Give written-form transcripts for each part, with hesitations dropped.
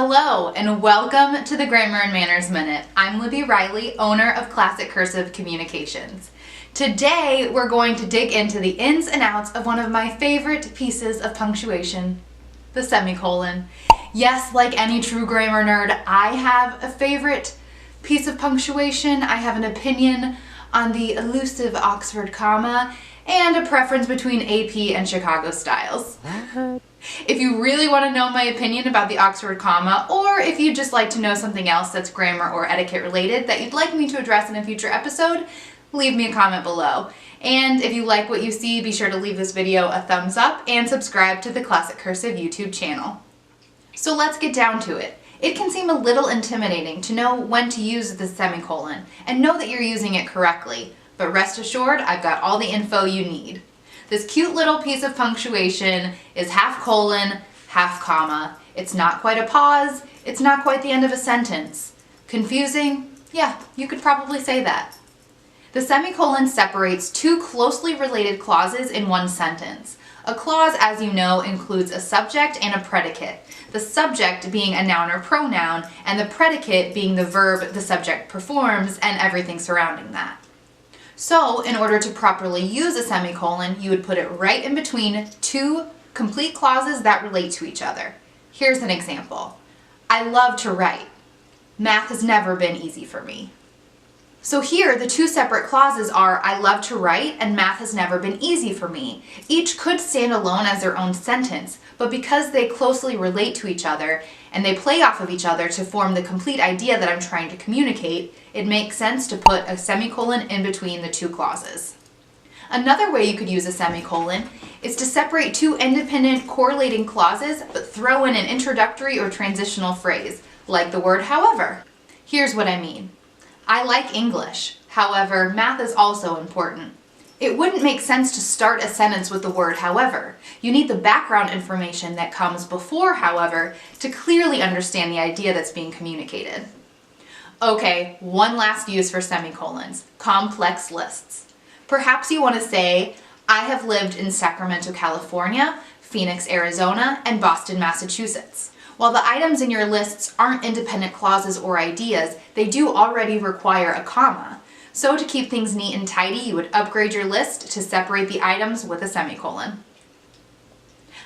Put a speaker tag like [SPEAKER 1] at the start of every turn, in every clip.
[SPEAKER 1] Hello and welcome to the Grammar and Manners Minute. I'm Libby Reilly, owner of Classic Cursive Communications. Today we're going to dig into the ins and outs of one of my favorite pieces of punctuation, the semicolon. Yes, like any true grammar nerd, I have a favorite piece of punctuation. I have an opinion on the elusive Oxford comma and a preference between AP and Chicago styles. If you really want to know my opinion about the Oxford comma, or if you'd just like to know something else that's grammar or etiquette related that you'd like me to address in a future episode, leave me a comment below. And if you like what you see, be sure to leave this video a thumbs up and subscribe to the Classic Cursive YouTube channel. So let's get down to it. It can seem a little intimidating to know when to use the semicolon and know that you're using it correctly, but rest assured I've got all the info you need. This cute little piece of punctuation is half colon, half comma. It's not quite a pause, it's not quite the end of a sentence. Confusing? Yeah, you could probably say that. The semicolon separates two closely related clauses in one sentence. A clause, as you know, includes a subject and a predicate. The subject being a noun or pronoun, and the predicate being the verb the subject performs and everything surrounding that. So, in order to properly use a semicolon, you would put it right in between two complete clauses that relate to each other. Here's an example. I love to write. Math has never been easy for me. So here, the two separate clauses are I love to write and math has never been easy for me. Each could stand alone as their own sentence, but because they closely relate to each other and they play off of each other to form the complete idea that I'm trying to communicate, it makes sense to put a semicolon in between the two clauses. Another way you could use a semicolon is to separate two independent correlating clauses but throw in an introductory or transitional phrase, like the word however. Here's what I mean. I like English. However, math is also important. It wouldn't make sense to start a sentence with the word however. You need the background information that comes before however to clearly understand the idea that's being communicated. Okay, one last use for semicolons, complex lists. Perhaps you want to say, I have lived in Sacramento, California, Phoenix, Arizona, and Boston, Massachusetts. While the items in your lists aren't independent clauses or ideas, they do already require a comma. So to keep things neat and tidy, you would upgrade your list to separate the items with a semicolon.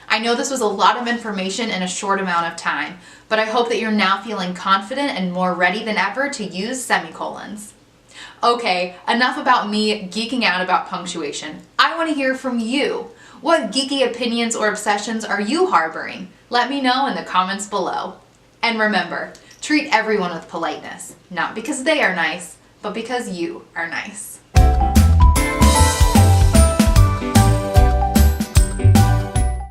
[SPEAKER 1] I know this was a lot of information in a short amount of time, but I hope that you're now feeling confident and more ready than ever to use semicolons. Okay, enough about me geeking out about punctuation. I want to hear from you. What geeky opinions or obsessions are you harboring? Let me know in the comments below. And remember, treat everyone with politeness, not because they are nice, but because you are nice.